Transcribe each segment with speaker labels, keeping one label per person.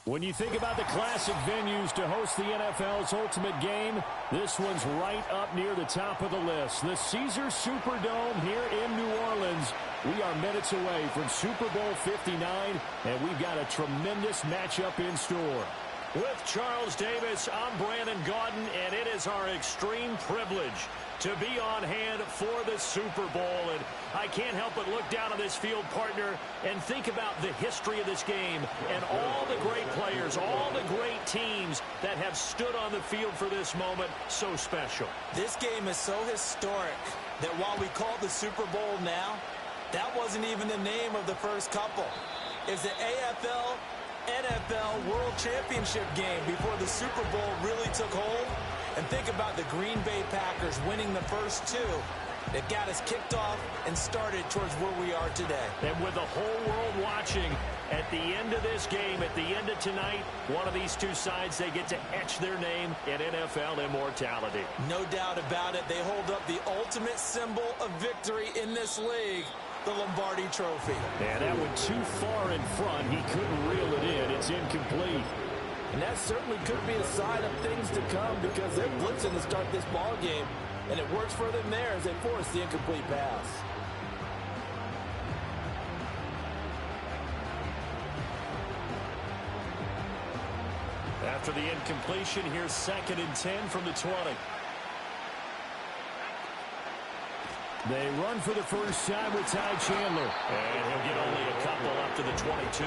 Speaker 1: When you think about the classic venues to host the NFL's ultimate game, this one's right up near the top of the list. The Caesars Superdome here in New Orleans. We are minutes away from Super Bowl 59, and we've got a tremendous matchup in store. With Charles Davis, I'm Brandon Gaudin, and it is our extreme privilege to be on hand for the Super Bowl. And I can't help but look down on this field, partner, and think about the history of this game and all the great players, all the great teams that have stood on the field for this moment. So special.
Speaker 2: This game is so historic that while we call the Super Bowl now, that wasn't even the name of the first couple. It's the AFL NFL World Championship game before the Super Bowl really took hold. And think about the Green Bay Packers winning the first two that got us kicked off and started towards where we are today.
Speaker 1: And with the whole world watching, at the end of this game, at the end of tonight, one of these two sides, they get to etch their name in NFL immortality.
Speaker 2: No doubt about it. They hold up the ultimate symbol of victory in this league, the Lombardi Trophy.
Speaker 1: And that went too far in front. He couldn't reel it in. It's incomplete.
Speaker 3: And that certainly could be a sign of things to come because they're blitzing to start this ball game, and it works for them there as they force the incomplete pass.
Speaker 1: After the incompletion, here's 2nd and 10 from the 20. They run for the first time with Ty Chandler. And he'll get only a couple up to the 22.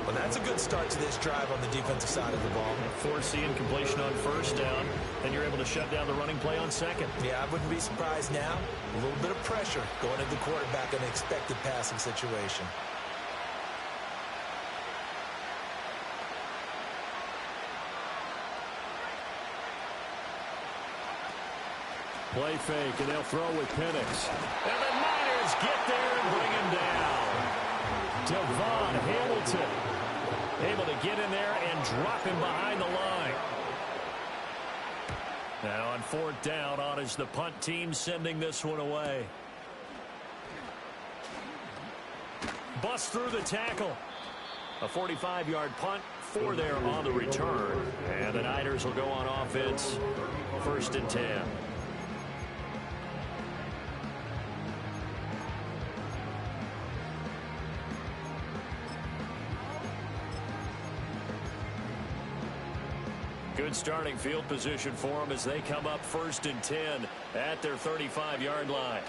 Speaker 2: Well, that's a good start to this drive on the defensive side of the ball.
Speaker 1: Force the incompletion on first down, then you're able to shut down the running play on second.
Speaker 2: Yeah, I wouldn't be surprised now. A little bit of pressure going into the quarterback in an expected passing situation.
Speaker 1: Play fake, and they'll throw with Penix. And the Niners get there and bring him down. Devon Hamilton able to get in there and drop him behind the line. Now on 4th down, on is the punt team sending this one away. Bust through the tackle. A 45-yard punt, 4 there on the return. And the Niners will go on offense, 1st and 10. Good starting field position for them as they come up 1st and 10 at their 35-yard line.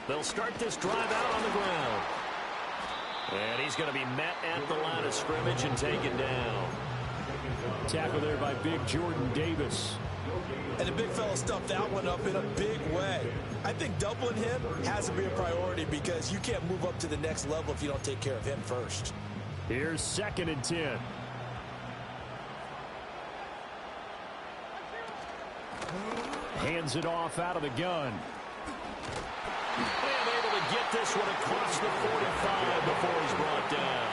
Speaker 1: They'll start this drive out on the ground. And he's going to be met at the line of scrimmage and taken down. Tackle there by big Jordan Davis.
Speaker 2: And the big fella stuffed that one up in a big way. I think doubling him has to be a priority because you can't move up to the next level if you don't take care of him first.
Speaker 1: Here's 2nd and 10. Hands it off out of the gun. And able to get this one across the 45 before he's brought down.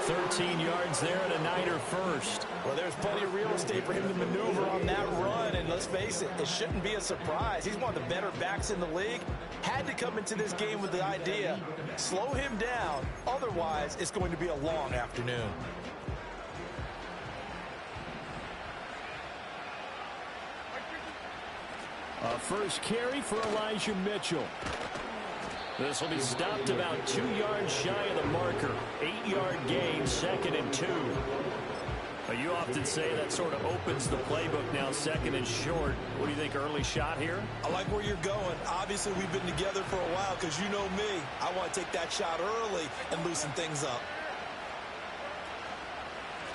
Speaker 1: 13 yards there and a Niner first.
Speaker 2: Well, there's plenty of real estate for him to maneuver on that run. And let's face it, it shouldn't be a surprise. He's one of the better backs in the league. Had to come into this game with the idea, slow him down. Otherwise, it's going to be a long afternoon.
Speaker 1: A first carry for Elijah Mitchell. This will be stopped about 2 yards shy of the marker. 8-yard gain, 2nd and 2. You often say that sort of opens the playbook now, 2nd and short. What do you think, early shot here?
Speaker 2: I like where you're going. Obviously, we've been together for a while because you know me. I want to take that shot early and loosen things up.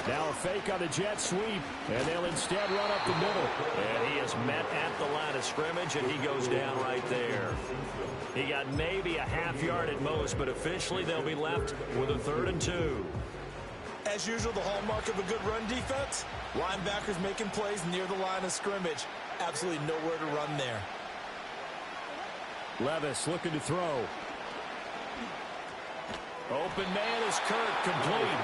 Speaker 1: Now a fake on the jet sweep, and they'll instead run up the middle. And he is met at the line of scrimmage, and he goes down right there. He got maybe a half yard at most, but officially they'll be left with a 3rd and 2.
Speaker 2: As usual, the hallmark of a good run defense, linebackers making plays near the line of scrimmage. Absolutely nowhere to run there.
Speaker 1: Levis looking to throw. Open man is Kirk, complete.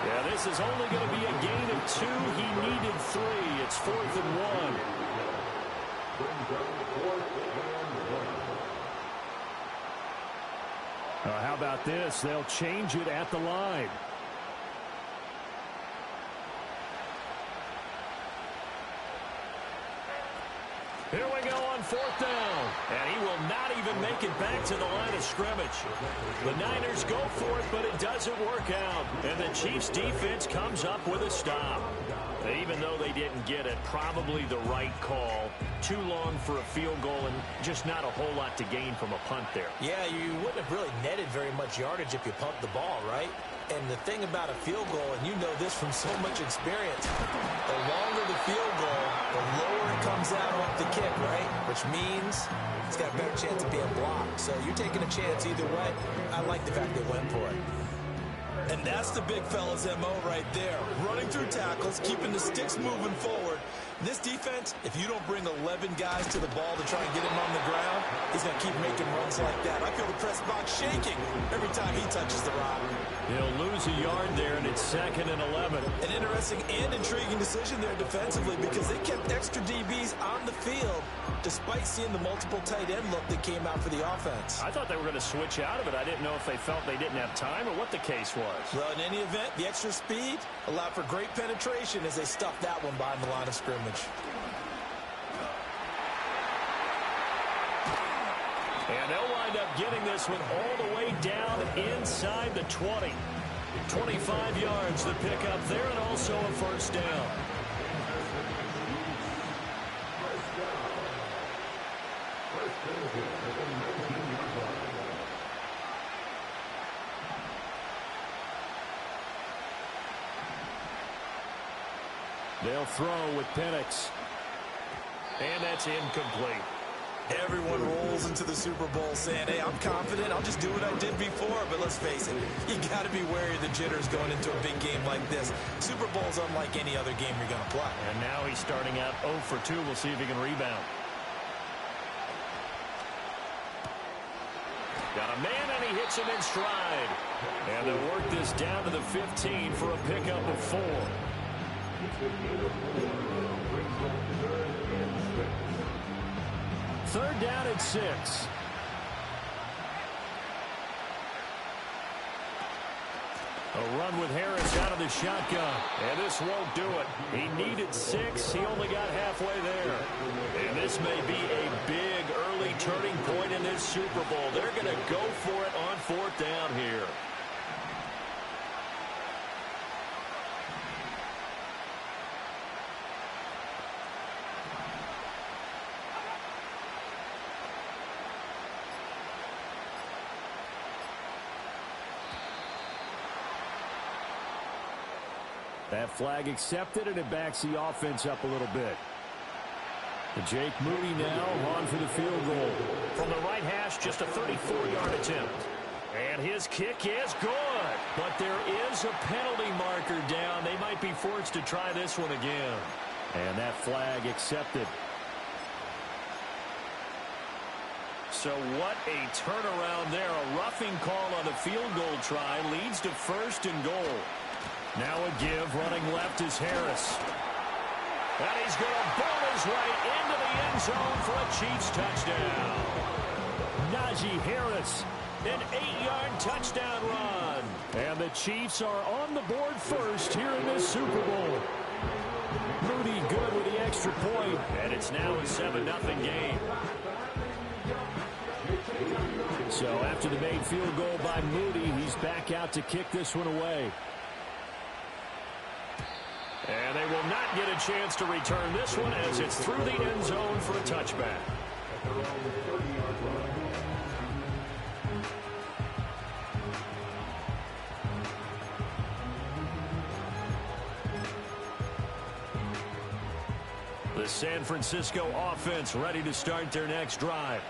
Speaker 1: Yeah, this is only going to be a gain of 2. He needed 3. It's 4th and 1. How about this? They'll change it at the line. on fourth down. And he will not even make it back to the line of scrimmage. The Niners go for it, but it doesn't work out. And the Chiefs defense comes up with a stop. Even though they didn't get it, probably the right call. Too long for a field goal and just not a whole lot to gain from a punt there.
Speaker 3: Yeah, you wouldn't have really netted very much yardage if you pumped the ball, right? And the thing about a field goal, and you know this from so much experience, the longer the field goal, the lower it comes out off the kick, right? Which means it's got a better chance of being blocked. So you're taking a chance either way. I like the fact they went for it.
Speaker 2: And that's the big fella's MO right there. Running through tackles, keeping the sticks moving forward. This defense, if you don't bring 11 guys to the ball to try and get him on the ground, he's going to keep making runs like that. I feel the press box shaking every time he touches the rock.
Speaker 1: He'll lose a yard there, and it's 2nd and 11.
Speaker 2: An interesting and intriguing decision there defensively because they kept extra DBs on the field despite seeing the multiple tight end look that came out for the offense.
Speaker 1: I thought they were going to switch out of it. I didn't know if they felt they didn't have time or what the case was.
Speaker 2: Well, in any event, the extra speed allowed for great penetration as they stuffed that one behind the line of scrimmage.
Speaker 1: And they'll wind up getting this one all the way down inside the 20. 25 yards the pickup there, and also a first down. They'll throw with Penix. And that's incomplete.
Speaker 2: Everyone rolls into the Super Bowl saying, hey, I'm confident, I'll just do what I did before. But let's face it, you got to be wary of the jitters going into a big game like this. Super Bowl's unlike any other game you're going to play.
Speaker 1: And now he's starting out 0 for 2. We'll see if he can rebound. Got a man, and he hits him in stride. And they'll work this down to the 15 for a pickup of 4. Third down at 6. A run with Harris out of the shotgun. And this won't do it. He needed 6. He only got halfway there. And this may be a big early turning point in this Super Bowl. They're going to go for it on 4th down here. That flag accepted, and it backs the offense up a little bit. Jake Moody now on for the field goal. From the right hash, just a 34-yard attempt. And his kick is good. But there is a penalty marker down. They might be forced to try this one again. And that flag accepted. So what a turnaround there. A roughing call on a field goal try leads to 1st and goal. Now a give, running left is Harris. And he's going to bowl his way into the end zone for a Chiefs touchdown. Najee Harris, an 8-yard touchdown run. And the Chiefs are on the board first here in this Super Bowl. Moody good with the extra point, and it's now a 7-0 game. So after the made field goal by Moody, he's back out to kick this one away. And they will not get a chance to return this one as it's through the end zone for a touchback. The San Francisco offense ready to start their next drive.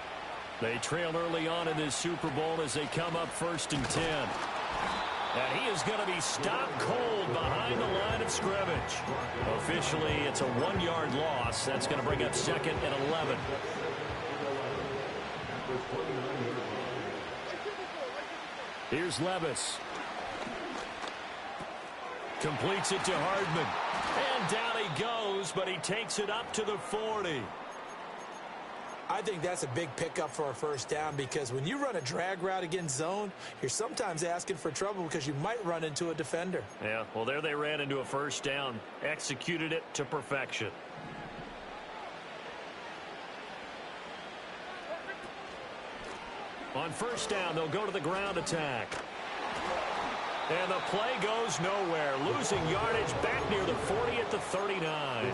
Speaker 1: They trail early on in this Super Bowl as they come up 1st and 10. And he is going to be stopped cold behind the line of scrimmage. Officially, it's a 1-yard loss. That's going to bring up 2nd and 11. Here's Levis. Completes it to Hardman. And down he goes, but he takes it up to the 40.
Speaker 2: I think that's a big pickup for a 1st down because when you run a drag route against zone, you're sometimes asking for trouble because you might run into a defender.
Speaker 1: Yeah, well, there they ran into a 1st down. Executed it to perfection. On first down, they'll go to the ground attack. And the play goes nowhere. Losing yardage back near the 40 at the 39.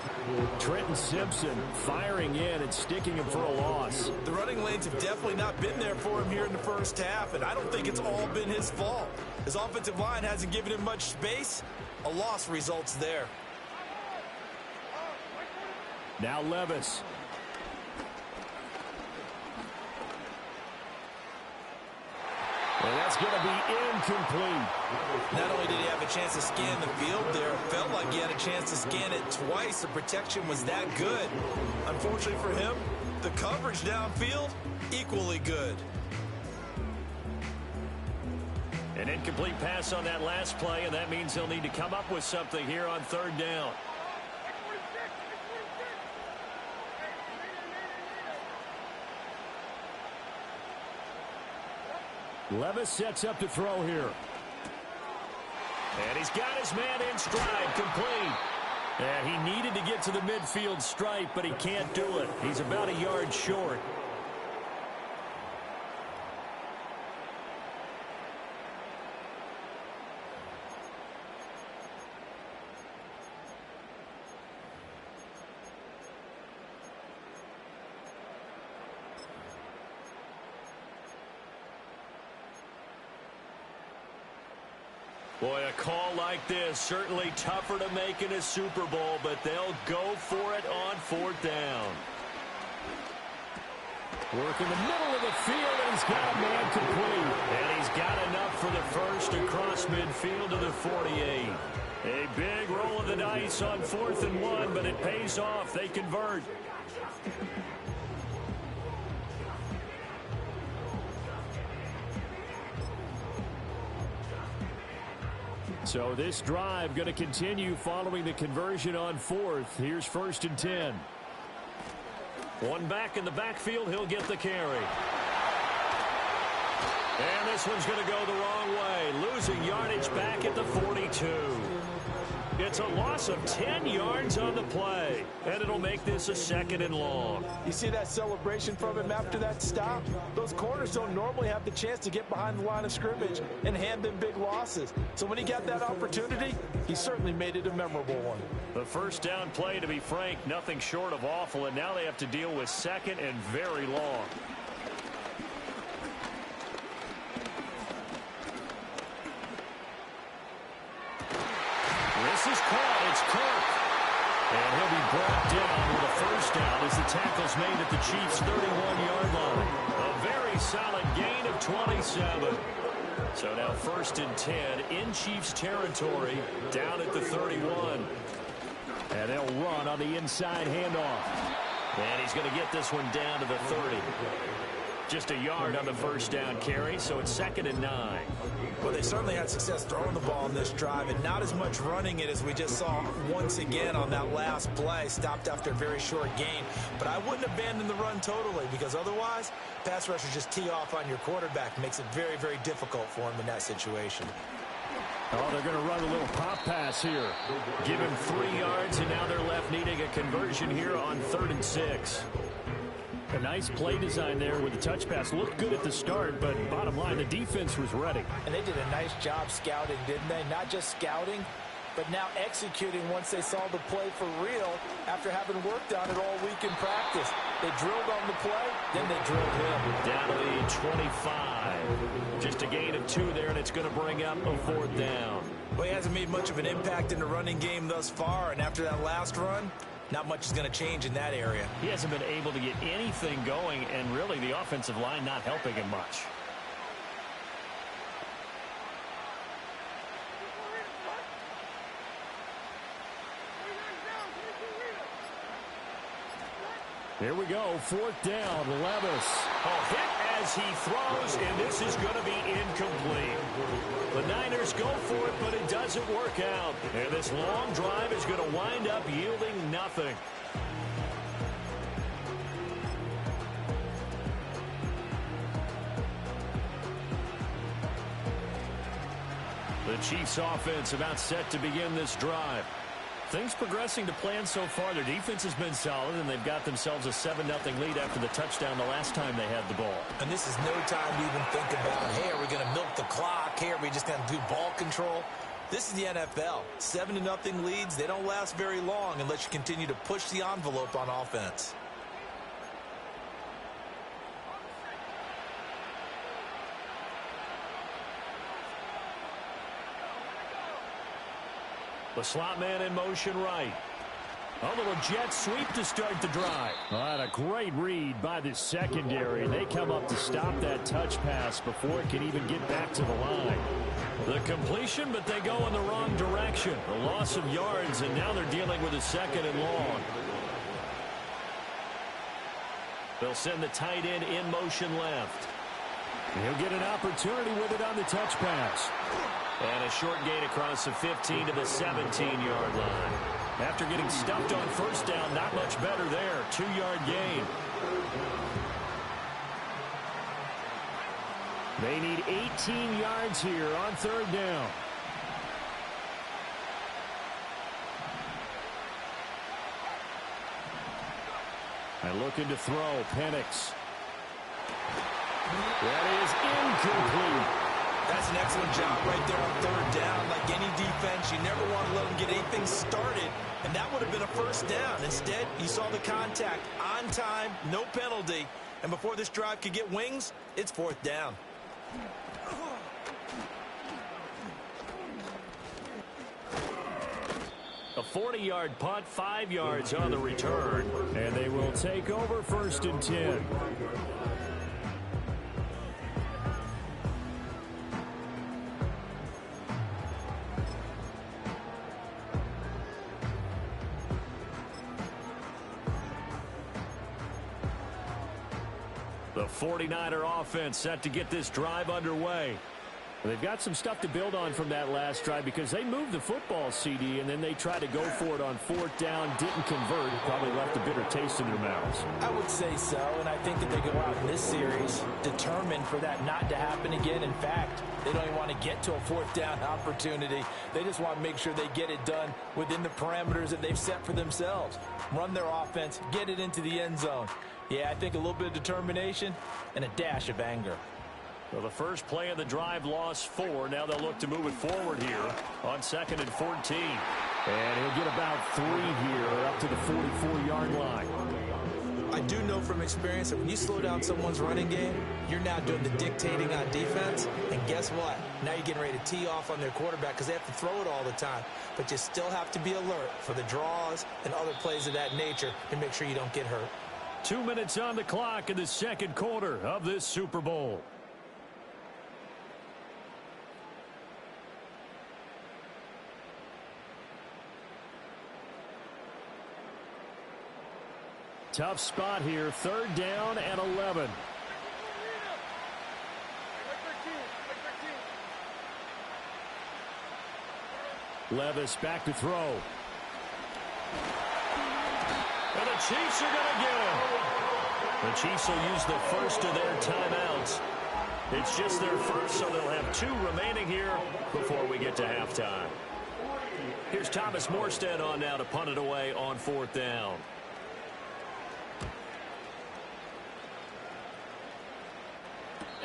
Speaker 1: Trenton Simpson firing in and sticking him for a loss.
Speaker 2: The running lanes have definitely not been there for him here in the first half, and I don't think it's all been his fault. His offensive line hasn't given him much space. A loss results there.
Speaker 1: Now Levis. And that's going to be incomplete.
Speaker 2: Not only did he have a chance to scan the field there, it felt like he had a chance to scan it twice. The protection was that good. Unfortunately for him, the coverage downfield, equally good.
Speaker 1: An incomplete pass on that last play, and that means they'll need to come up with something here on third down. Levis sets up to throw here. And he's got his man in stride, complete. And he needed to get to the midfield stripe, but he can't do it. He's about a yard short. Boy, a call like this, certainly tougher to make in a Super Bowl, but they'll go for it on fourth down. Work in the middle of the field, and he's got a man complete. And he's got enough for the first across midfield to the 48. A big roll of the dice on 4th and 1, but it pays off. They convert. So this drive going to continue following the conversion on 4th. Here's 1st and 10. One back in the backfield. He'll get the carry. And this one's going to go the wrong way. Losing yardage back at the 42. It's a loss of 10 yards on the play. And it'll make this a 2nd and long.
Speaker 2: You see that celebration from him after that stop? Those corners don't normally have the chance to get behind the line of scrimmage and hand them big losses. So when he got that opportunity, he certainly made it a memorable one.
Speaker 1: The first down play, to be frank, nothing short of awful. And now they have to deal with 2nd and very long. This is caught. It's Kirk. And he'll be brought down with a first down as the tackle's made at the Chiefs' 31-yard line. A very solid gain of 27. So now 1st and 10 in Chiefs territory, down at the 31. And they'll run on the inside handoff. And he's going to get this one down to the 30. Just a yard on the first down carry, so it's 2nd and 9.
Speaker 2: Well, they certainly had success throwing the ball on this drive, and not as much running it as we just saw once again on that last play. Stopped after a very short gain. But I wouldn't abandon the run totally, because otherwise, pass rushers just tee off on your quarterback. Makes it very, very difficult for him in that situation.
Speaker 1: Oh, they're going to run a little pop pass here. Give him 3 yards, and now they're left needing a conversion here on 3rd and 6. A nice play design there with the touch pass. Looked good at the start, but bottom line, the defense was ready.
Speaker 2: And they did a nice job scouting, didn't they? Not just scouting, but now executing once they saw the play for real after having worked on it all week in practice. They drilled on the play, then they drilled him.
Speaker 1: Down to the 25. Just a gain of 2 there, and it's going to bring up a 4th down.
Speaker 2: Well, he hasn't made much of an impact in the running game thus far, and after that last run, not much is going to change in that area.
Speaker 1: He hasn't been able to get anything going, and really the offensive line not helping him much. Here we go, 4th down, Levis. Oh, hit as he throws, and this is going to be incomplete. The Niners go for it, but it doesn't work out. And this long drive is going to wind up yielding nothing. The Chiefs offense about set to begin this drive. things progressing to plan so far. Their defense has been solid, and they've got themselves a 7-0 lead after the touchdown the last time they had the ball.
Speaker 3: And this is no time to even think about, hey, are we going to milk the clock? Hey, are we just going to do ball control? This is the NFL. 7-0 leads, they don't last very long unless you continue to push the envelope on offense.
Speaker 1: The slot man in motion right. A little jet sweep to start the drive. And a great read by the secondary. They come up to stop that touch pass before it can even get back to the line. The completion, but they go in the wrong direction. A loss of yards, and now they're dealing with a 2nd and long. They'll send the tight end in motion left. He'll get an opportunity with it on the touch pass. And a short gain across the 15 to the 17-yard line. After getting stuffed on first down, not much better there. 2-yard gain. They need 18 yards here on 3rd down. And looking to throw, Penix. That is incomplete.
Speaker 3: That's an excellent job right there on 3rd down. Like any defense, you never want to let them get anything started, and that would have been a first down. Instead, you saw the contact on time, no penalty, and before this drive could get wings, it's 4th down.
Speaker 1: A 40-yard punt, 5 yards on the return, and they will take over 1st and 10. The 49er offense set to get this drive underway. They've got some stuff to build on from that last drive because they moved the football, CD, and then they tried to go for it on 4th down, didn't convert, probably left a bitter taste in their mouths.
Speaker 3: I would say so, and I think that they go out in this series determined for that not to happen again. In fact, they don't even want to get to a 4th down opportunity. They just want to make sure they get it done within the parameters that they've set for themselves. Run their offense, get it into the end zone. Yeah, I think a little bit of determination and a dash of anger.
Speaker 1: Well, the first play of the drive lost 4. Now they'll look to move it forward here on 2nd and 14. And he'll get about 3 here up to the 44-yard line.
Speaker 3: I do know from experience that when you slow down someone's running game, you're now doing the dictating on defense. And guess what? Now you're getting ready to tee off on their quarterback because they have to throw it all the time. But you still have to be alert for the draws and other plays of that nature to make sure you don't get hurt.
Speaker 1: 2 minutes on the clock in the 2nd quarter of this Super Bowl. Tough spot here. 3rd down and 11. Levis back to throw. And the Chiefs are going to get him. The Chiefs will use the first of their timeouts. It's just their first, so they'll have 2 remaining here before we get to halftime. Here's Thomas Morstead on now to punt it away on 4th down.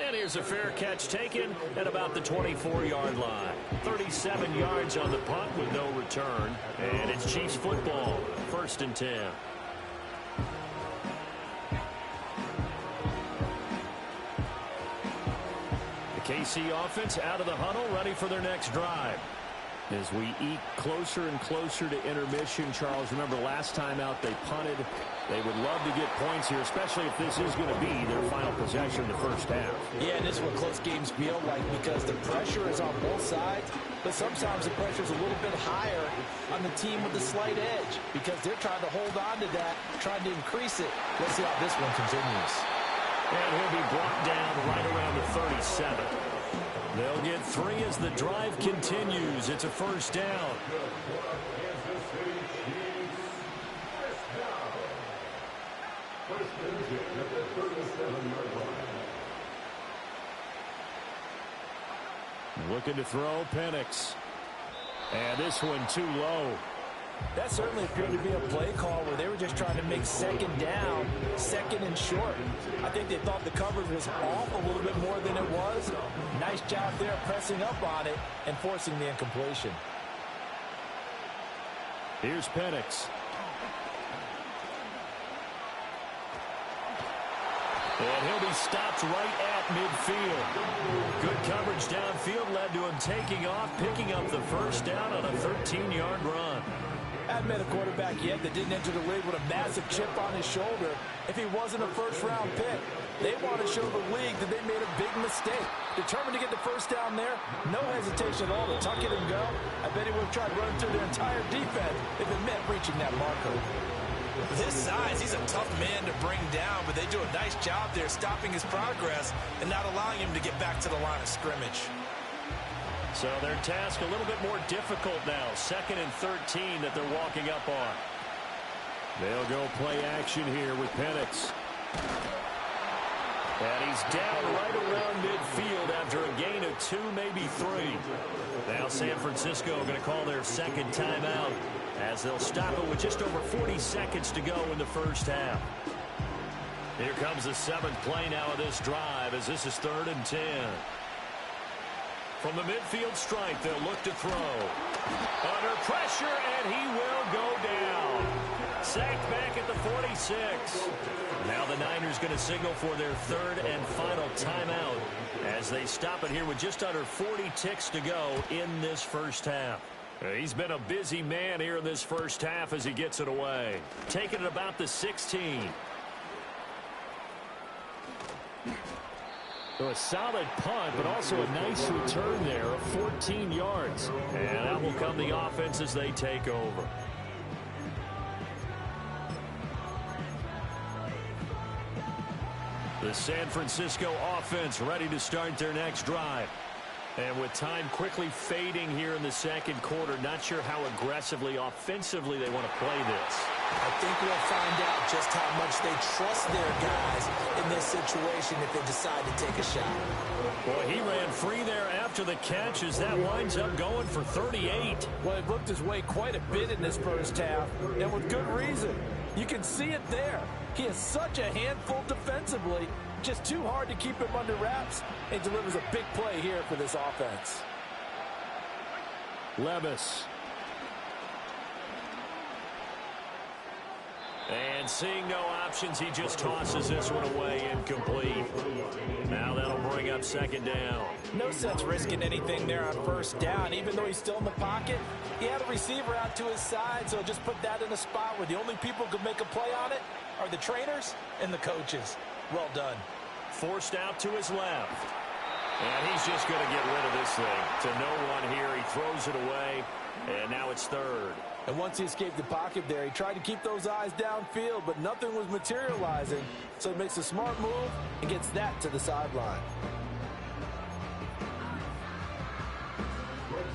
Speaker 1: And here's a fair catch taken at about the 24-yard line. 37 yards on the punt with no return. And it's Chiefs football, 1st and 10. The KC offense out of the huddle, ready for their next drive. As we eke closer and closer to intermission, Charles, remember last time out they punted. They would love to get points here, especially if this is going to be their final possession in the first half.
Speaker 3: Yeah, and this is what close games feel like because the pressure is on both sides, but sometimes the pressure is a little bit higher on the team with the slight edge because they're trying to hold on to that, trying to increase it. Let's see how this one continues.
Speaker 1: And he'll be brought down right around the 37. They'll get 3 as the drive continues. It's a 1st down. Looking to throw, Penix. And this one too low.
Speaker 3: That certainly appeared to be a play call where they were just trying to make second down, second and short. I think they thought the coverage was off a little bit more than it was. Nice job there pressing up on it and forcing the incompletion.
Speaker 1: Here's Penix. And he'll be stopped right at midfield. Good coverage downfield led to him taking off, picking up the first down on a 13-yard run.
Speaker 3: I haven't met a quarterback yet that didn't enter the league with a massive chip on his shoulder if he wasn't a first-round pick. They want to show the league that they made a big mistake. Determined to get the first down there, no hesitation at all to tuck it and go. I bet he would have tried running through their entire defense if it meant reaching that marker.
Speaker 2: His size, he's a tough man to bring down, but they do a nice job there stopping his progress and not allowing him to get back to the line of scrimmage.
Speaker 1: So their task a little bit more difficult now. 2nd and 13 that they're walking up on. They'll go play action here with Penix. And he's down right around midfield after a gain of 2, maybe 3. Now San Francisco going to call their second timeout as they'll stop it with just over 40 seconds to go in the first half. Here comes the 7th play now of this drive as this is 3rd and 10. From the midfield stripe, they'll look to throw. Under pressure, and he will go down. Sacked back at the 46. Now the Niners going to signal for their 3rd and final timeout as they stop it here with just under 40 ticks to go in this first half. He's been a busy man here in this first half as he gets it away. Taking it about the 16. So a solid punt, but also a nice return there of 14 yards. And that will come the offense as they take over. The San Francisco offense ready to start their next drive. And with time quickly fading here in the second quarter, not sure how aggressively, offensively they want to play this.
Speaker 3: I think we'll find out just how much they trust their guys in this situation if they decide to take a shot.
Speaker 1: Well, he ran free there after the catch as that winds up going for 38.
Speaker 3: Well, he looked his way quite a bit in this first half, and with good reason. You can see it there. He is such a handful defensively. Just too hard to keep him under wraps, and delivers a big play here for this offense.
Speaker 1: Levis. And seeing no options, he just tosses this one away incomplete. Now that'll bring up 2nd down.
Speaker 3: No sense risking anything there on 1st down. Even though he's still in the pocket, he had a receiver out to his side, so just put that in a spot where the only people who could make a play on it are the trainers and the coaches. Well done.
Speaker 1: Forced out to his left. And he's just going to get rid of this thing. To no one here. He throws it away. And now it's 3rd.
Speaker 3: And once he escaped the pocket there, he tried to keep those eyes downfield, but nothing was materializing. So he makes a smart move and gets that to the sideline.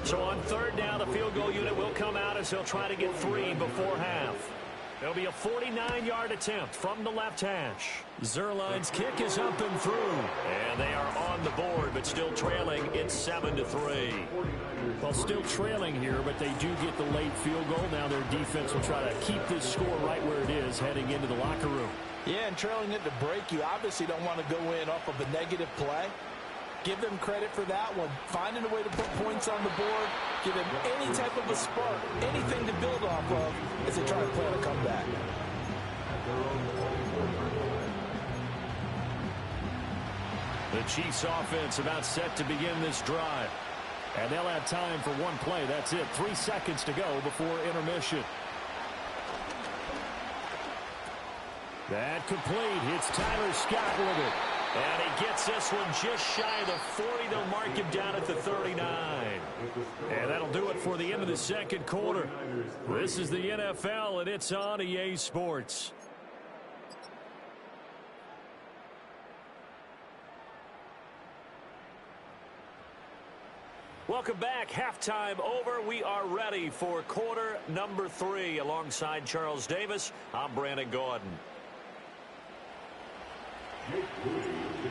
Speaker 1: So on 3rd down, the field goal unit will come out as they'll try to get 3 before half. It'll be a 49-yard attempt from the left hash. Zerline's kick is up and through. And they are on the board, but still trailing. It's 7-3. Well, still trailing here, but they do get the late field goal. Now their defense will try to keep this score right where it is heading into the locker room.
Speaker 3: Yeah, and trailing it to break, you obviously don't want to go in off of a negative play. Give them credit for that one. Finding a way to put points on the board. Give them any type of a spark, anything to build off of as they try to plan a comeback.
Speaker 1: The Chiefs offense about set to begin this drive. And they'll have time for one play. That's it. 3 seconds to go before intermission. That complete. It's Tyler Scott with it. And he gets this one just shy of the 40. They'll mark him down at the 39. And that'll do it for the end of the second quarter. This is the NFL, and it's on EA Sports. Welcome back. Halftime over. We are ready for quarter number 3. Alongside Charles Davis, I'm Brandon Gordon.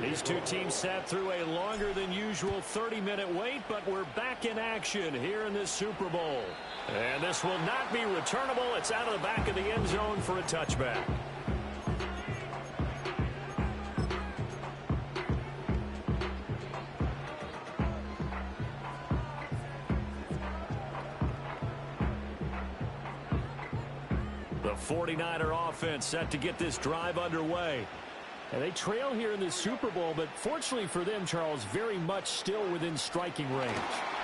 Speaker 1: These two teams sat through a longer than usual 30-minute wait, but we're back in action here in this Super Bowl. And this will not be returnable. It's out of the back of the end zone for a touchback. The 49er offense set to get this drive underway. And they trail here in this Super Bowl, but fortunately for them, Charles, very much still within striking range.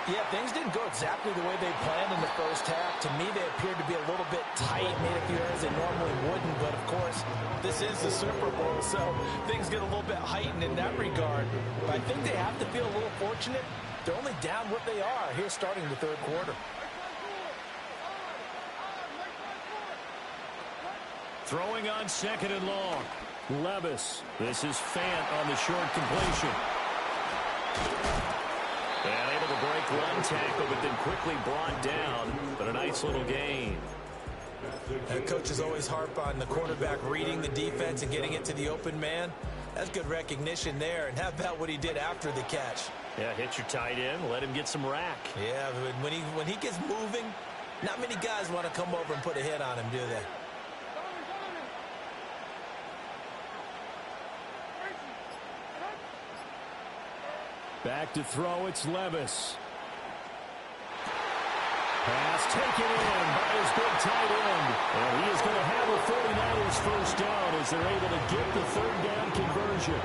Speaker 3: Yeah, things didn't go exactly the way they planned in the first half. To me, they appeared to be a little bit tight, made a few errors they normally wouldn't. But, of course, this is the Super Bowl, so things get a little bit heightened in that regard. But I think they have to feel a little fortunate. They're only down what they are here starting the third quarter.
Speaker 1: Throwing on second and long. Levis. This is Fant on the short completion. And able to break one tackle, but then quickly brought down. But a nice little gain.
Speaker 3: Coaches always harp on the quarterback reading the defense and getting it to the open man. That's good recognition there. And how about what he did after the catch?
Speaker 1: Yeah, hit your tight end. Let him get some rack.
Speaker 3: Yeah, when he gets moving, not many guys want to come over and put a hit on him, do they?
Speaker 1: Back to throw, it's Levis. Pass taken in by his big tight end. And he is going to have a 49ers first down as they're able to get the third down conversion.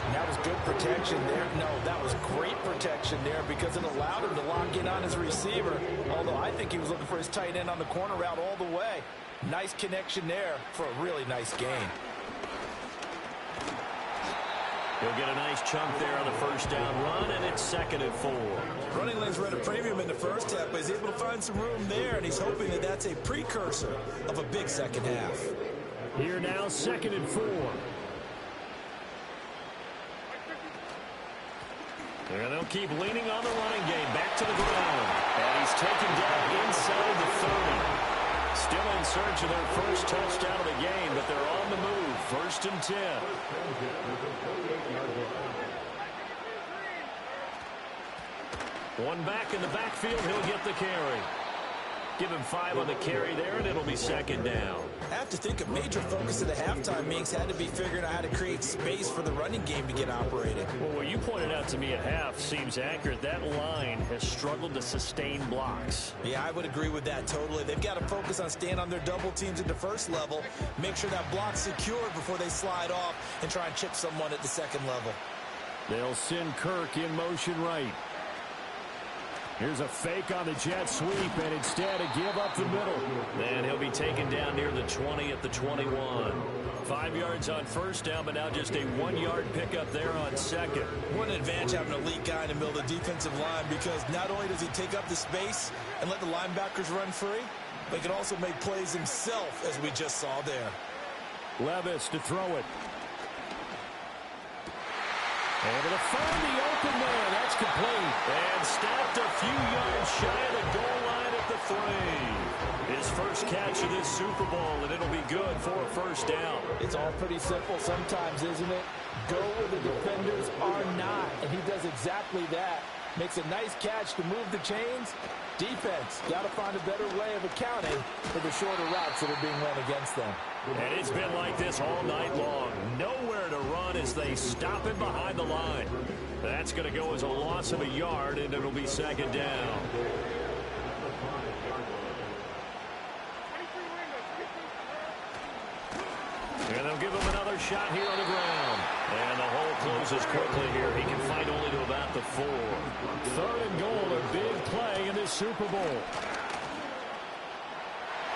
Speaker 3: And that was good protection there. No, that was great protection there because it allowed him to lock in on his receiver. Although I think he was looking for his tight end on the corner route all the way. Nice connection there for a really nice gain.
Speaker 1: He'll get a nice chunk there on the first down run, and it's 2nd and 4.
Speaker 3: Running lanes were at a premium in the first half, but he's able to find some room there, and he's hoping that that's a precursor of a big second half.
Speaker 1: Here now, 2nd and 4. And they'll keep leaning on the running game. Back to the ground. And he's taken down inside the 30. Still in search of their first touchdown of the game, but they're on the move. 1st and 10. One back in the backfield, he'll get the carry. Give him 5 on the carry there, and it'll be 2nd down.
Speaker 3: I have to think a major focus of the halftime meetings had to be figuring out how to create space for the running game to get operated.
Speaker 1: Well, what you pointed out to me at half seems accurate. That line has struggled to sustain blocks.
Speaker 3: Yeah, I would agree with that totally. They've got to focus on staying on their double teams at the first level, make sure that block's secured before they slide off and try and chip someone at the second level.
Speaker 1: They'll send Kirk in motion right. Here's a fake on the jet sweep, and instead a give up the middle. And he'll be taken down near the 20 at the 21. 5 yards on first down, but now just a 1-yard pickup there on second.
Speaker 3: What an advantage having an elite guy in the middle of the defensive line, because not only does he take up the space and let the linebackers run free, but he can also make plays himself, as we just saw there.
Speaker 1: Levis to throw it. Able to find the open man. That's complete. And stopped a few yards shy of the goal line at the 3. His first catch of this Super Bowl, and it'll be good for a first down.
Speaker 4: It's all pretty simple sometimes, isn't it? Go where the defenders are not, and he does exactly that. Makes a nice catch to move the chains. Defense, got to find a better way of accounting for the shorter routes that are being run against them.
Speaker 1: And it's been like this all night long. Nowhere to run as they stop it behind the line. That's going to go as a loss of a yard, and it'll be 2nd down. And they'll give him another shot here on the ground. And the hole closes quickly here. He can fight only to about the 4. 3rd and goal, a big play in this Super Bowl.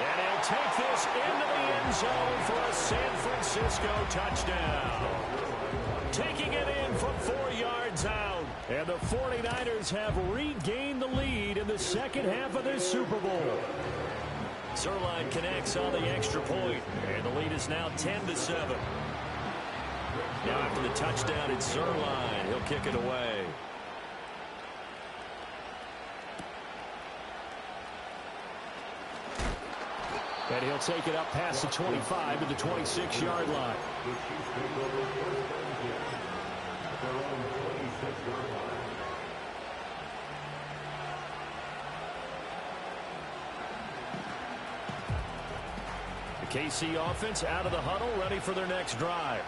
Speaker 1: And he'll take this into the end zone for a San Francisco touchdown. Taking it in from 4 yards out. And the 49ers have regained the lead in the second half of this Super Bowl. Zerline connects on the extra point, and the lead is now 10-7. Now after the touchdown, it's Zerline. He'll kick it away. And he'll take it up past the 25 to the 26-yard line. The KC offense out of the huddle, ready for their next drive.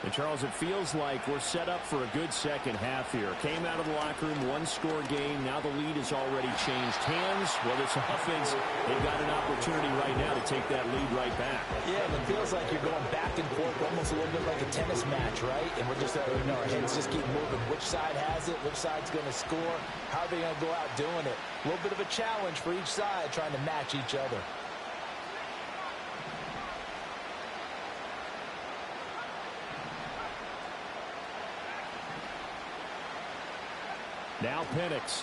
Speaker 1: And, Charles, it feels like we're set up for a good second half here. Came out of the locker room, one-score game. Now the lead has already changed hands. Well, this offense, they've got an opportunity right now to take that lead right back.
Speaker 4: Yeah, and it feels like you're going back and forth, almost a little bit like a tennis match, right? And we're just, our heads just keep moving. Which side has it? Which side's going to score? How are they going to go out doing it? A little bit of a challenge for each side, trying to match each other.
Speaker 1: Now Penix.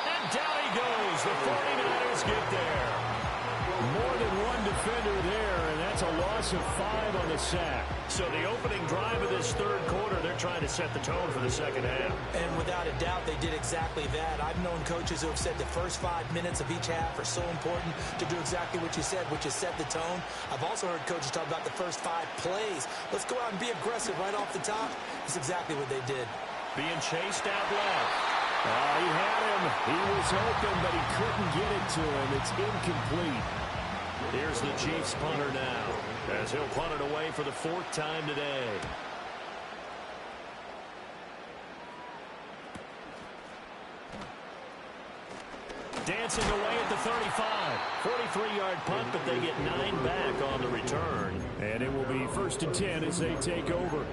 Speaker 1: And down he goes. The 49ers get there. More than one defender there, and that's a loss of 5 on the sack. So the opening drive of this third quarter, they're trying to set the tone for the second half.
Speaker 3: And without a doubt, they did exactly that. I've known coaches who have said the first 5 minutes of each half are so important to do exactly what you said, which is set the tone. I've also heard coaches talk about the first 5 plays. Let's go out and be aggressive right off the top. That's exactly what they did.
Speaker 1: Being chased out left. He had him. He was open, but he couldn't get it to him. It's incomplete. Here's the Chiefs punter now, as he'll punt it away for the 4th time today. Dancing away at the 35. 43-yard punt, but they get 9 back on the return. And it will be 1st and 10 as they take over.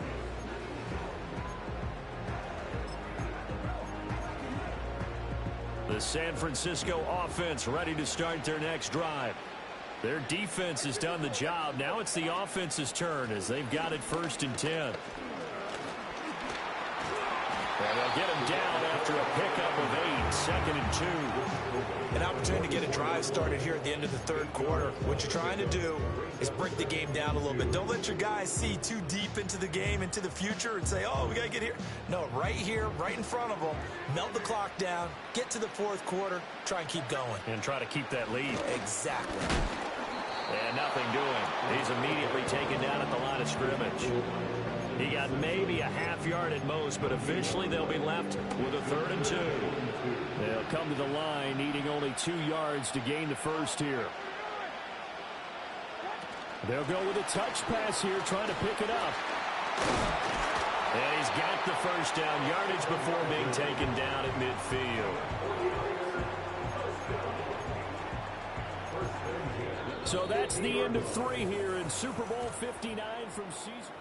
Speaker 1: The San Francisco offense ready to start their next drive. Their defense has done the job. Now it's the offense's turn as they've got it 1st and 10. And they'll get him down after a pickup of 8, 2nd and 2.
Speaker 3: An opportunity to get a drive started here at the end of the third quarter. What you're trying to do is break the game down a little bit. Don't let your guys see too deep into the game, into the future, and say, oh, we got to get here. No, right here, right in front of them, melt the clock down, get to the fourth quarter, try and keep going.
Speaker 1: And try to keep that lead.
Speaker 3: Exactly.
Speaker 1: And nothing doing. He's immediately taken down at the line of scrimmage. He got maybe a half yard at most, but officially they'll be left with a 3rd and 2. They'll come to the line needing only 2 yards to gain the first here. They'll go with a touch pass here, trying to pick it up. And he's got the first down, yardage before being taken down at midfield. So that's the end of 3 here in Super Bowl 59 from Caesar.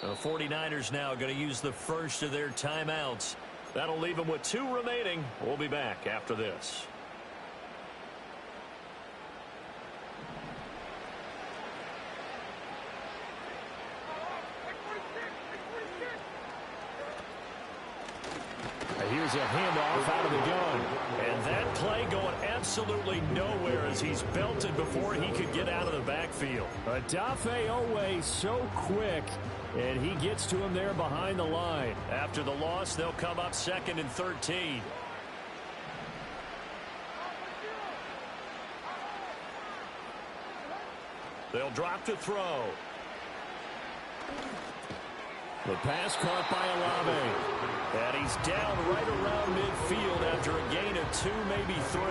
Speaker 1: The 49ers now going to use the first of their timeouts. That'll leave them with 2 remaining. We'll be back after this. Here's a handoff out of the gun. And that play going absolutely nowhere as he's belted before he could get out of the backfield. Odafe Owe so quick, and he gets to him there behind the line. After the loss, they'll come up 2nd and 13. They'll drop to throw. The pass caught by Olave. And he's down right around midfield after a gain of 2, maybe 3.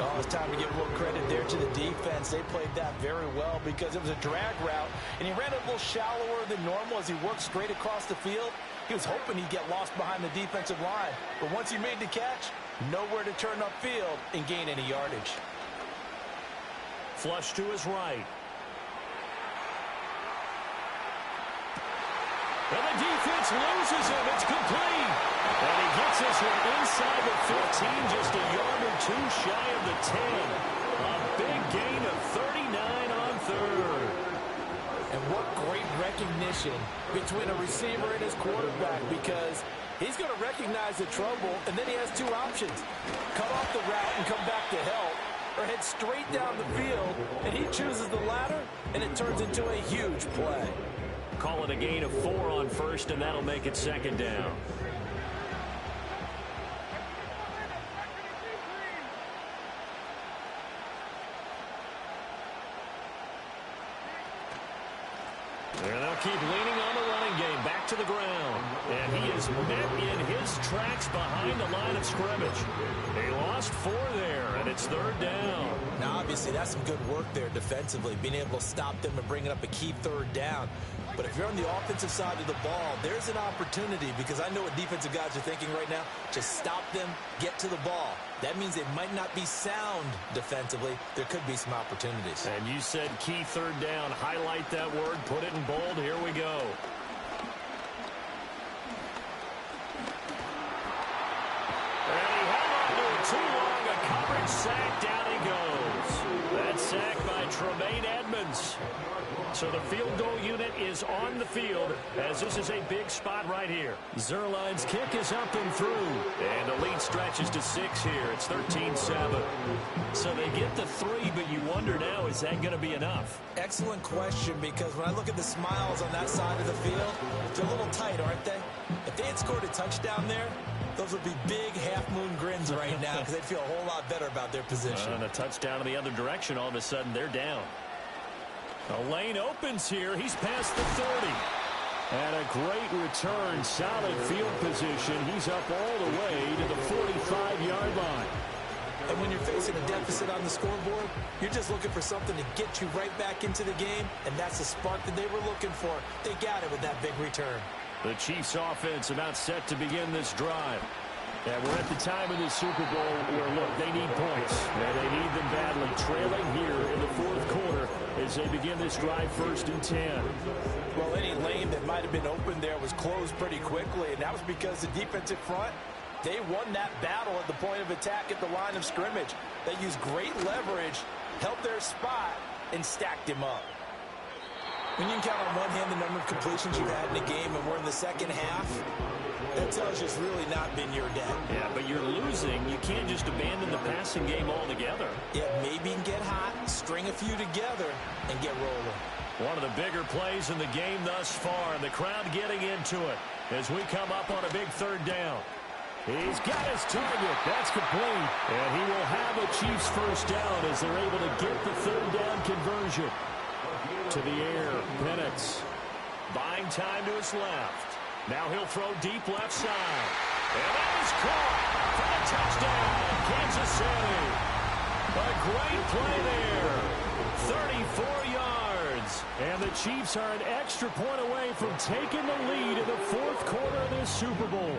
Speaker 4: Oh, it's time to give a little credit there to the defense. They played that very well because it was a drag route, and he ran a little shallower than normal as he worked straight across the field. He was hoping he'd get lost behind the defensive line. But once he made the catch, nowhere to turn upfield and gain any yardage.
Speaker 1: Flush to his right. And the defense loses him. It's complete. And he gets this one inside the 15, just a yard or 2 shy of the 10. A big gain of 39 on 3rd.
Speaker 4: And what great recognition between a receiver and his quarterback, because he's going to recognize the trouble, and then he has 2 options. Cut off the route and come back to help, or head straight down the field, and he chooses the latter, and it turns into a huge play.
Speaker 1: Call it a gain of 4 on 1st, and that'll make it 2nd down. And they'll keep leaning on the running game. Back to the ground. And he is met in his tracks behind the line of scrimmage. They lost 4 there, and it's 3rd down.
Speaker 3: Now, obviously, that's some good work there defensively, being able to stop them and bringing up a key 3rd down. But if you're on the offensive side of the ball, there's an opportunity, because I know what defensive guys are thinking right now. Just stop them, get to the ball. That means they might not be sound defensively. There could be some opportunities.
Speaker 1: And you said key 3rd down. Highlight that word. Put it in bold. Here we go. And he held on to it too long. A coverage sack. Down he goes. That sack by Tremaine Edmonds. So the field goal unit is on the field, as this is a big spot right here. Zerline's kick is up and through. And the lead stretches to 6 here. It's 13-7. So they get the 3, but you wonder now, is that going to be enough?
Speaker 3: Excellent question, because when I look at the smiles on that side of the field, they're a little tight, aren't they? If they had scored a touchdown there, those would be big half-moon grins right now, because they'd feel a whole lot better about their position.
Speaker 1: And a touchdown in the other direction, all of a sudden they're down. A lane opens here. He's past the 30. And a great return. Solid field position. He's up all the way to the 45-yard line.
Speaker 3: And when you're facing a deficit on the scoreboard, you're just looking for something to get you right back into the game, and that's the spark that they were looking for. They got it with that big return.
Speaker 1: The Chiefs offense about set to begin this drive. And we're at the time of this Super Bowl where, look, they need points. And they need them badly. Trailing here in the 4th quarter as they begin this drive 1st and 10.
Speaker 4: Well, any lane that might have been open there was closed pretty quickly, and that was because the defensive front, they won that battle at the point of attack at the line of scrimmage. They used great leverage, held their spot, and stacked him up.
Speaker 3: When you can count on one hand the number of completions you've had in a game, and we're in the second half, that tells you it's really not been your day.
Speaker 1: Yeah, but you're losing. You can't just abandon the passing game altogether.
Speaker 3: Yeah, maybe you can get hot, string a few together, and get rolling.
Speaker 1: One of the bigger plays in the game thus far, and the crowd getting into it as we come up on a big 3rd down. He's got his target. That's complete. And he will have a Chiefs 1st down as they're able to get the 3rd down conversion. To the air, Penix buying time to his left. Now he'll throw deep left side. And that is caught for the touchdown, Kansas City. A great play there. 34 yards. And the Chiefs are an extra point away from taking the lead in the 4th quarter of this Super Bowl.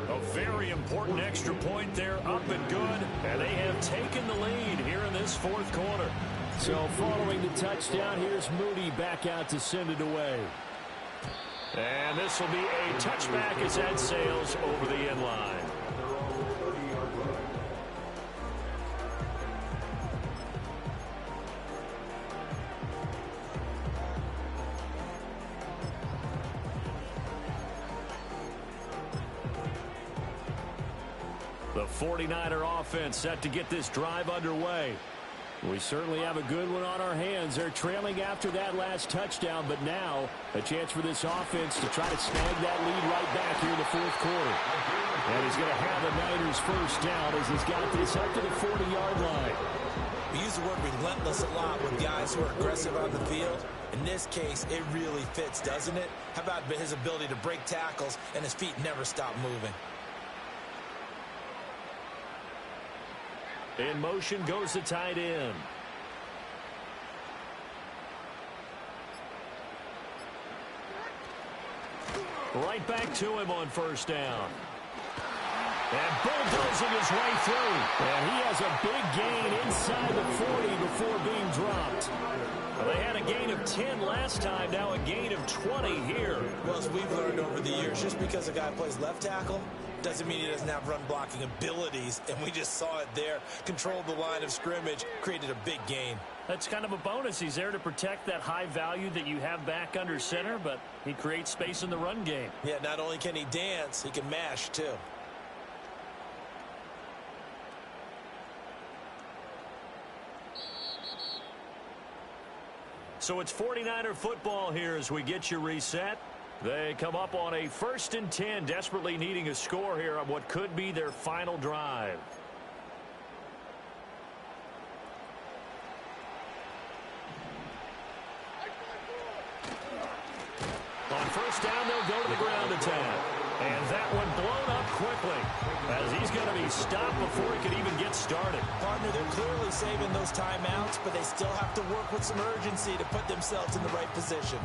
Speaker 1: A very important extra point there, up and good. And they have taken the lead here in this 4th quarter. So following the touchdown, here's Moody back out to send it away. And this will be a touchback as that sails over the end line. The 49er offense set to get this drive underway. We certainly have a good one on our hands. They're trailing after that last touchdown, but now a chance for this offense to try to snag that lead right back here in the 4th quarter. And he's going to have the Niners 1st down as he's got this up to the 40-yard line.
Speaker 3: We use the word relentless a lot with guys who are aggressive on the field. In this case, it really fits, doesn't it? How about his ability to break tackles and his feet never stop moving?
Speaker 1: In motion goes the tight end. Right back to him on 1st down. And bulldozing his way through. And he has a big gain inside the 40 before being dropped. Well, they had a gain of 10 last time, now a gain of 20 here.
Speaker 3: Well, as we've learned over the years, just because a guy plays left tackle doesn't mean he doesn't have run-blocking abilities, and we just saw it there. Controlled the line of scrimmage, created a big gain.
Speaker 1: That's kind of a bonus. He's there to protect that high value that you have back under center, but he creates space in the run game.
Speaker 3: Yeah, not only can he dance, he can mash, too.
Speaker 1: So it's 49er football here as we get you reset. They come up on a 1st and 10, desperately needing a score here on what could be their final drive. first down, they'll go to the ground attack. And that one blown up quickly as he's going to be stopped before he could even get started.
Speaker 2: Partner, they're clearly saving those timeouts, but they still have to work with some urgency to put themselves in the right position.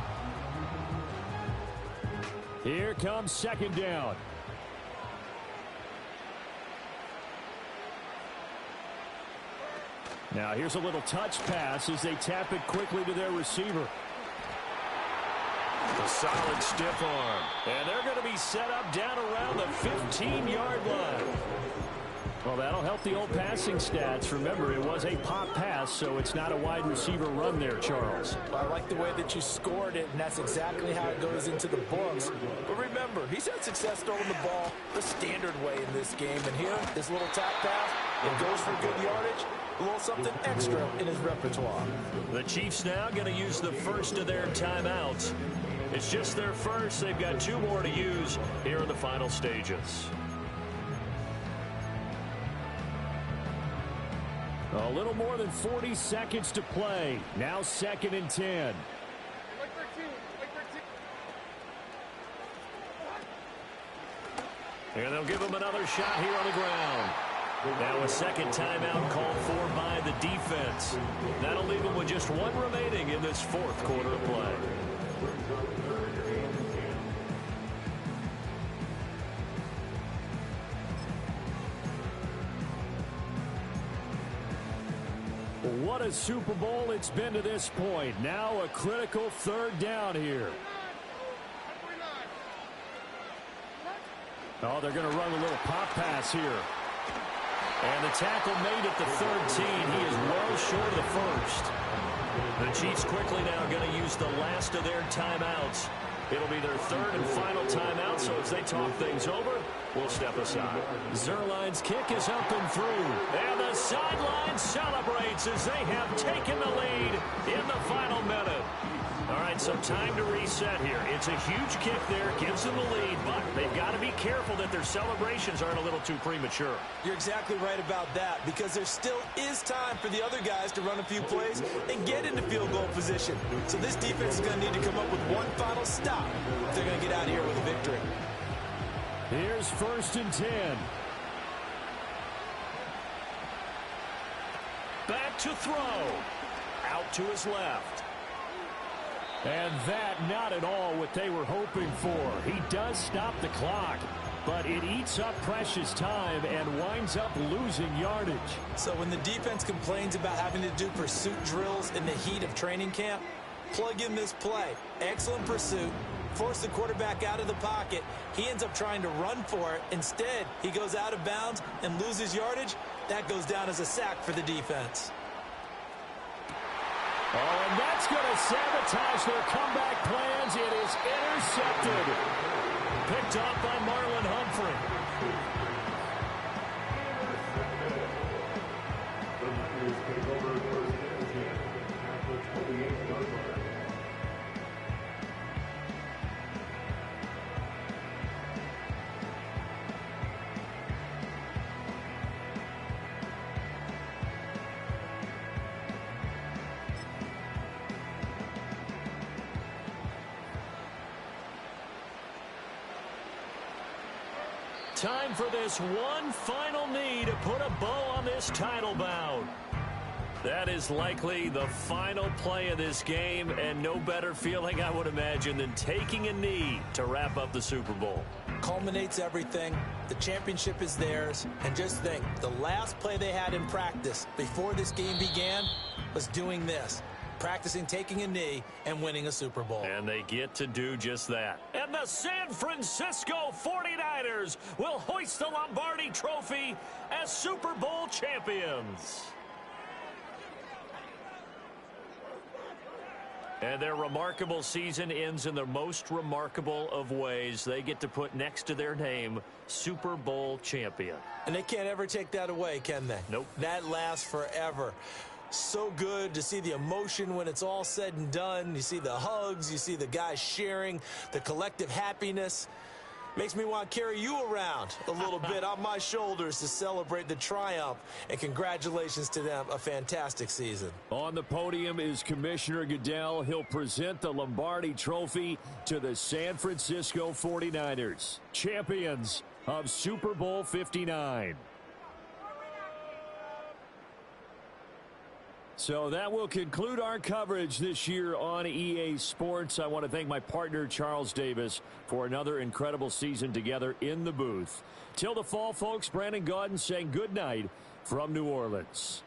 Speaker 1: Here comes second down. Now here's a little touch pass as they tap it quickly to their receiver. A solid stiff arm. And they're going to be set up down around the 15-yard line. Well, that'll help the old passing stats. Remember, it was a pop pass, so it's not a wide receiver run there, Charles.
Speaker 4: I like the way that you scored it, and that's exactly how it goes into the books. But remember, he's had success throwing the ball the standard way in this game. And here, this little tap pass, it goes for good yardage. A little something extra in his repertoire.
Speaker 1: The Chiefs now going to use the first of their timeouts. It's just their first. They've got two more to use here in the final stages. A little more than 40 seconds to play. Now 2nd and 10. And they'll give him another shot here on the ground. Now a second timeout called for by the defense. That'll leave them with just one remaining in this fourth quarter of play. What a Super Bowl it's been to this point. Now a critical third down here. Oh, they're going to run a little pop pass here. And the tackle made at the 13. He is well short of the first. The Chiefs quickly now going to use the last of their timeouts. It'll be their third and final timeout, so as they talk things over, we'll step aside. Zuerlein's kick is up and through. And the sideline celebrates as they have taken the lead in the final minute. All right, so time to reset here. It's a huge kick there, gives them the lead, but they've got to be careful that their celebrations aren't a little too premature.
Speaker 2: You're exactly right about that, because there still is time for the other guys to run a few plays and get into field goal position. So this defense is going to need to come up with one final stop if they're going to get out of here with a victory.
Speaker 1: Here's 1st and 10. Back to throw. Out to his left. And that not at all what they were hoping for. He does stop the clock, but it eats up precious time and winds up losing yardage.
Speaker 2: So when the defense complains about having to do pursuit drills in the heat of training camp, plug in this play. Excellent pursuit. Force the quarterback out of the pocket. He ends up trying to run for it. Instead, he goes out of bounds and loses yardage. That goes down as a sack for the defense.
Speaker 1: Oh, and that's going to sabotage their comeback plans. It is intercepted. Picked up by Marlon Humphrey. Time for this one final knee to put a bow on this title bout. That is likely the final play of this game, and no better feeling, I would imagine, than taking a knee to wrap up the Super Bowl.
Speaker 2: Culminates everything. The championship is theirs. And just think, the last play they had in practice before this game began was doing this. Practicing taking a knee and winning a Super Bowl.
Speaker 1: And they get to do just that. And the San Francisco 49ers will hoist the Lombardi Trophy as Super Bowl champions. And their remarkable season ends in the most remarkable of ways. They get to put next to their name, Super Bowl champion.
Speaker 2: And they can't ever take that away, can they?
Speaker 1: Nope.
Speaker 2: That lasts forever. So good to see the emotion when it's all said and done. You see the hugs, you see the guys sharing, the collective happiness.
Speaker 3: Makes me want to carry you around a little bit on my shoulders to celebrate the triumph. And congratulations to them. A fantastic season.
Speaker 1: On the podium is Commissioner Goodell. He'll present the Lombardi Trophy to the San Francisco 49ers, champions of Super Bowl 59. So that will conclude our coverage this year on EA Sports. I want to thank my partner, Charles Davis, for another incredible season together in the booth. Till the fall, folks, Brandon Gaudin saying good night from New Orleans.